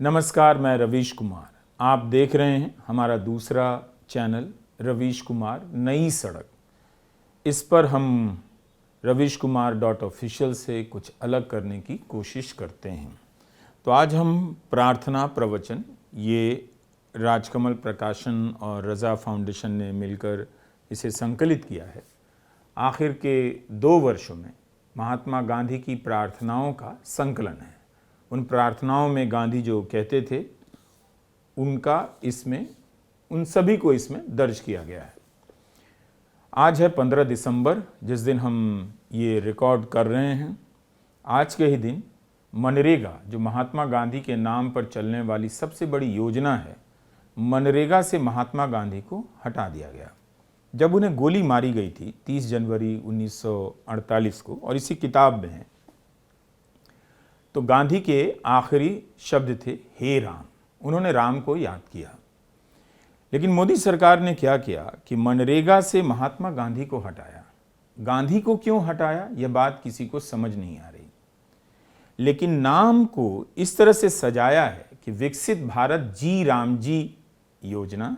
नमस्कार, मैं रवीश कुमार। आप देख रहे हैं हमारा दूसरा चैनल रवीश कुमार नई सड़क। इस पर हम ravishkumar.official से कुछ अलग करने की कोशिश करते हैं। तो आज हम प्रार्थना प्रवचन, ये राजकमल प्रकाशन और रज़ा फाउंडेशन ने मिलकर इसे संकलित किया है। आखिर के 2 वर्षों में महात्मा गांधी की प्रार्थनाओं का संकलन है। उन प्रार्थनाओं में गांधी जो कहते थे उन सभी को इसमें दर्ज किया गया है। आज है 15 दिसंबर, जिस दिन हम ये रिकॉर्ड कर रहे हैं। आज के ही दिन मनरेगा, जो महात्मा गांधी के नाम पर चलने वाली सबसे बड़ी योजना है, मनरेगा से महात्मा गांधी को हटा दिया गया। जब उन्हें गोली मारी गई थी 30 जनवरी 1948 को, और इसी किताब में है, तो गांधी के आखिरी शब्द थे हे राम। उन्होंने राम को याद किया। लेकिन मोदी सरकार ने क्या किया कि मनरेगा से महात्मा गांधी को हटाया। गांधी को क्यों हटाया, यह बात किसी को समझ नहीं आ रही। लेकिन नाम को इस तरह से सजाया है कि विकसित भारत जी राम जी योजना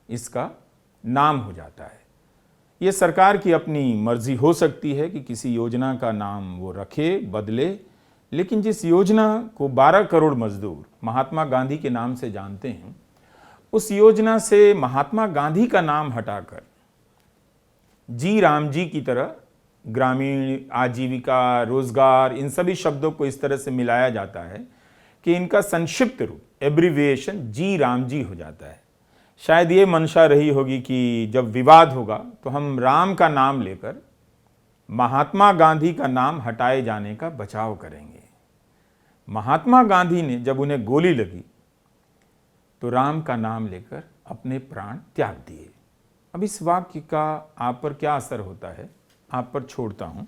इसका नाम हो जाता है। यह सरकार की अपनी मर्जी हो सकती है कि किसी योजना का नाम वो रखे, बदले, लेकिन जिस योजना को 12 करोड़ मजदूर महात्मा गांधी के नाम से जानते हैं, उस योजना से महात्मा गांधी का नाम हटाकर जी राम जी की तरह ग्रामीण आजीविका, रोजगार, इन सभी शब्दों को इस तरह से मिलाया जाता है कि इनका संक्षिप्त रूप, एब्रीविएशन जी राम जी हो जाता है। शायद ये मंशा रही होगी कि जब विवाद होगा तो हम राम का नाम लेकर महात्मा गांधी का नाम हटाए जाने का बचाव करेंगे। महात्मा गांधी ने जब उन्हें गोली लगी तो राम का नाम लेकर अपने प्राण त्याग दिए। अब इस वाक्य का आप पर क्या असर होता है, आप पर छोड़ता हूं।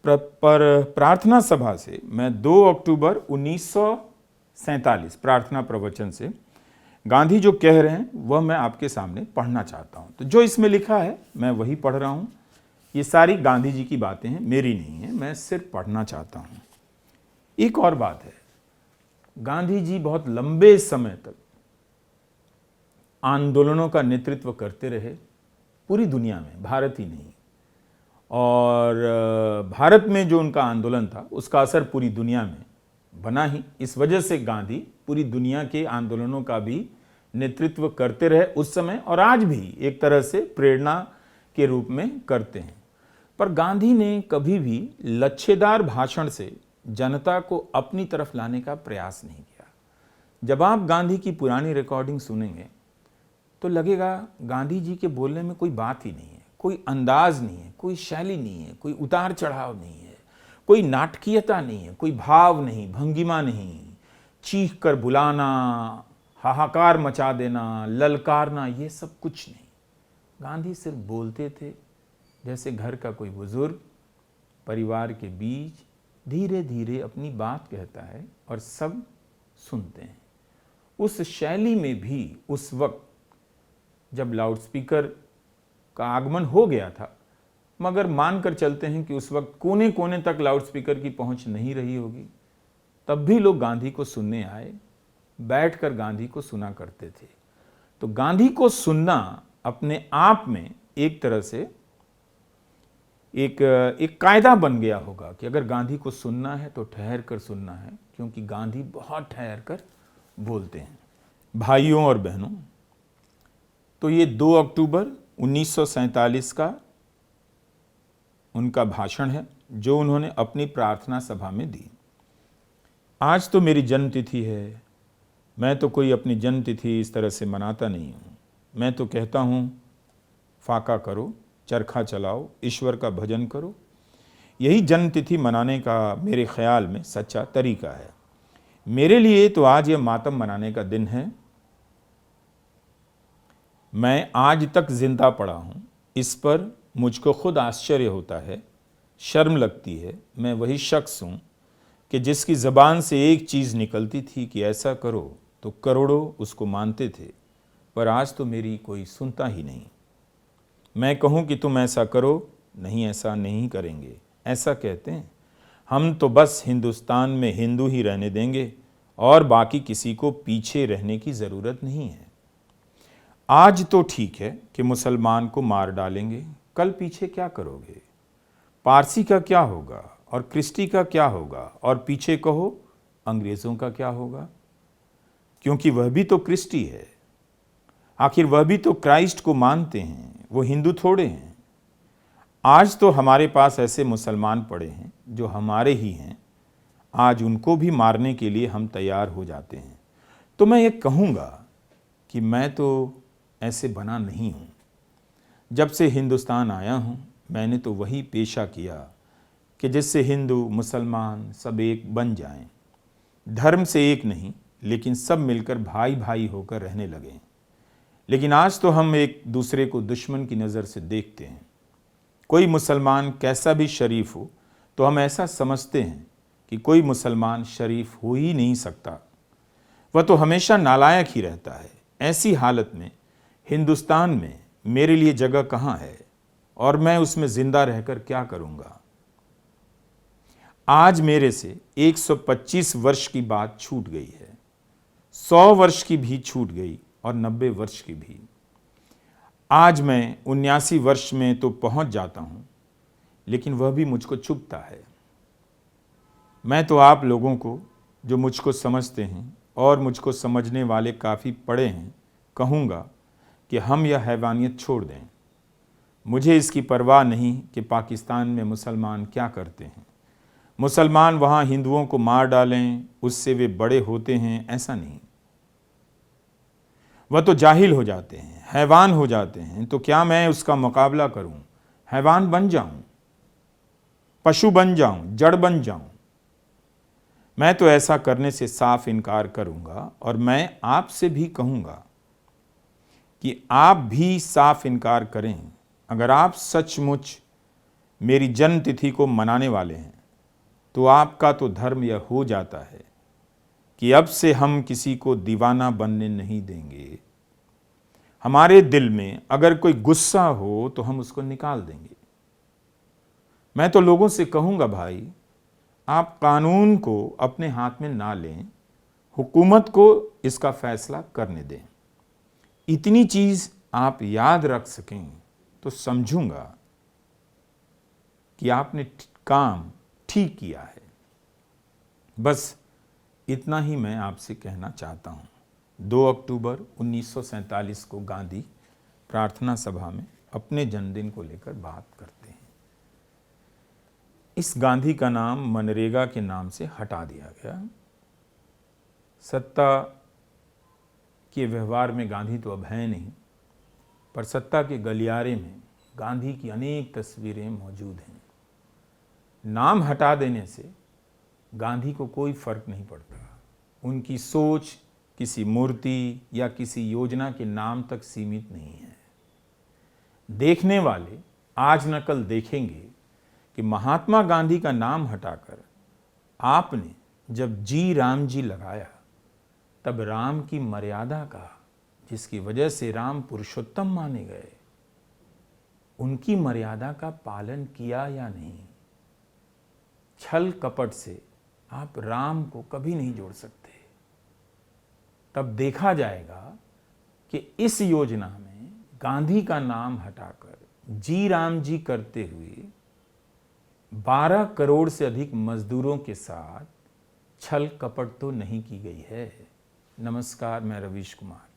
पर प्रार्थना सभा से मैं 2 अक्टूबर 1947 प्रार्थना प्रवचन से गांधी जो कह रहे हैं वह मैं आपके सामने पढ़ना चाहता हूं। तो जो इसमें लिखा है मैं वही पढ़ रहा हूं। ये सारी गांधी जी की बातें हैं, मेरी नहीं है, मैं सिर्फ पढ़ना चाहता हूं। एक और बात है, गांधी जी बहुत लंबे समय तक आंदोलनों का नेतृत्व करते रहे पूरी दुनिया में, भारत ही नहीं। और भारत में जो उनका आंदोलन था उसका असर पूरी दुनिया में बना ही। इस वजह से गांधी पूरी दुनिया के आंदोलनों का भी नेतृत्व करते रहे उस समय, और आज भी एक तरह से प्रेरणा के रूप में करते हैं। पर गांधी ने कभी भी लच्छेदार भाषण से जनता को अपनी तरफ लाने का प्रयास नहीं किया। जब आप गांधी की पुरानी रिकॉर्डिंग सुनेंगे तो लगेगा गांधी जी के बोलने में कोई बात ही नहीं है, कोई अंदाज नहीं है, कोई शैली नहीं है, कोई उतार चढ़ाव नहीं है, कोई नाटकीयता नहीं है, कोई भाव नहीं, भंगिमा नहीं, चीख कर बुलाना, हाहाकार मचा देना, ललकारना, ये सब कुछ नहीं। गांधी सिर्फ बोलते थे जैसे घर का कोई बुजुर्ग परिवार के बीच धीरे धीरे अपनी बात कहता है और सब सुनते हैं। उस शैली में भी उस वक्त जब लाउडस्पीकर का आगमन हो गया था, मगर मानकर चलते हैं कि उस वक्त कोने कोने तक लाउडस्पीकर की पहुंच नहीं रही होगी, तब भी लोग गांधी को सुनने आए, बैठकर गांधी को सुना करते थे। तो गांधी को सुनना अपने आप में एक तरह से एक कायदा बन गया होगा कि अगर गांधी को सुनना है तो ठहर कर सुनना है, क्योंकि गांधी बहुत ठहर कर बोलते हैं। भाइयों और बहनों, तो ये 2 अक्टूबर 1947 का उनका भाषण है जो उन्होंने अपनी प्रार्थना सभा में दी। आज तो मेरी जन्मतिथि है। मैं तो कोई अपनी जन्मतिथि इस तरह से मनाता नहीं हूँ। मैं तो कहता हूँ फाका करो, चरखा चलाओ, ईश्वर का भजन करो। यही जन्मतिथि मनाने का मेरे ख्याल में सच्चा तरीका है। मेरे लिए तो आज यह मातम मनाने का दिन है। मैं आज तक जिंदा पड़ा हूँ, इस पर मुझको खुद आश्चर्य होता है, शर्म लगती है। मैं वही शख्स हूँ कि जिसकी ज़बान से एक चीज़ निकलती थी कि ऐसा करो तो करोड़ों उसको मानते थे, पर आज तो मेरी कोई सुनता ही नहीं। मैं कहूँ कि तुम ऐसा करो, नहीं, ऐसा नहीं करेंगे, ऐसा कहते हैं। हम तो बस हिंदुस्तान में हिंदू ही रहने देंगे और बाकी किसी को पीछे रहने की ज़रूरत नहीं है। आज तो ठीक है कि मुसलमान को मार डालेंगे, कल पीछे क्या करोगे? पारसी का क्या होगा और क्रिस्टी का क्या होगा, और पीछे कहो अंग्रेज़ों का क्या होगा? क्योंकि वह भी तो क्रिस्टी है, आखिर वह भी तो क्राइस्ट को मानते हैं, वो हिंदू थोड़े हैं। आज तो हमारे पास ऐसे मुसलमान पड़े हैं जो हमारे ही हैं, आज उनको भी मारने के लिए हम तैयार हो जाते हैं। तो मैं ये कहूँगा कि मैं तो ऐसे बना नहीं हूँ। जब से हिंदुस्तान आया हूँ मैंने तो वही पेशा किया कि जिससे हिंदू मुसलमान सब एक बन जाएं, धर्म से एक नहीं लेकिन सब मिलकर भाई भाई होकर रहने लगें। लेकिन आज तो हम एक दूसरे को दुश्मन की नज़र से देखते हैं। कोई मुसलमान कैसा भी शरीफ हो तो हम ऐसा समझते हैं कि कोई मुसलमान शरीफ हो ही नहीं सकता, वह तो हमेशा नालायक ही रहता है। ऐसी हालत में हिंदुस्तान में मेरे लिए जगह कहाँ है और मैं उसमें जिंदा रहकर क्या करूँगा? आज मेरे से 125 वर्ष की बात छूट गई है, 100 वर्ष की भी छूट गई और 90 वर्ष की भी। आज मैं 79 वर्ष में तो पहुंच जाता हूं, लेकिन वह भी मुझको चुभता है। मैं तो आप लोगों को जो मुझको समझते हैं और मुझको समझने वाले काफ़ी पड़े हैं कहूँगा कि हम यह हैवानियत छोड़ दें। मुझे इसकी परवाह नहीं कि पाकिस्तान में मुसलमान क्या करते हैं। मुसलमान वहाँ हिंदुओं को मार डालें उससे वे बड़े होते हैं, ऐसा नहीं। वह तो जाहिल हो जाते हैं, हैवान हो जाते हैं। तो क्या मैं उसका मुकाबला करूं? हैवान बन जाऊं, पशु बन जाऊं, जड़ बन जाऊं? मैं तो ऐसा करने से साफ इनकार करूंगा और मैं आपसे भी कहूंगा कि आप भी साफ इनकार करें। अगर आप सचमुच मेरी जन्म तिथि को मनाने वाले हैं तो आपका तो धर्म यह हो जाता है कि अब से हम किसी को दीवाना बनने नहीं देंगे। हमारे दिल में अगर कोई गुस्सा हो तो हम उसको निकाल देंगे। मैं तो लोगों से कहूँगा, भाई आप कानून को अपने हाथ में ना लें, हुकूमत को इसका फैसला करने दें। इतनी चीज़ आप याद रख सकें तो समझूंगा कि आपने काम ठीक किया है। बस इतना ही मैं आपसे कहना चाहता हूँ। 2 अक्टूबर 1947 को गांधी प्रार्थना सभा में अपने जन्मदिन को लेकर बात करते हैं। इस गांधी का नाम मनरेगा के नाम से हटा दिया गया। सत्ता के व्यवहार में गांधी तो अब है नहीं, पर सत्ता के गलियारे में गांधी की अनेक तस्वीरें मौजूद हैं। नाम हटा देने से गांधी को कोई फर्क नहीं पड़ता। उनकी सोच किसी मूर्ति या किसी योजना के नाम तक सीमित नहीं है। देखने वाले आज न कल देखेंगे कि महात्मा गांधी का नाम हटाकर आपने जब जी राम जी लगाया तब राम की मर्यादा का, जिसकी वजह से राम पुरुषोत्तम माने गए, उनकी मर्यादा का पालन किया या नहीं। छल कपट से आप राम को कभी नहीं जोड़ सकते। तब देखा जाएगा कि इस योजना में गांधी का नाम हटाकर जी राम जी करते हुए 12 करोड़ से अधिक मजदूरों के साथ छल कपट तो नहीं की गई है। नमस्कार, मैं रवीश कुमार।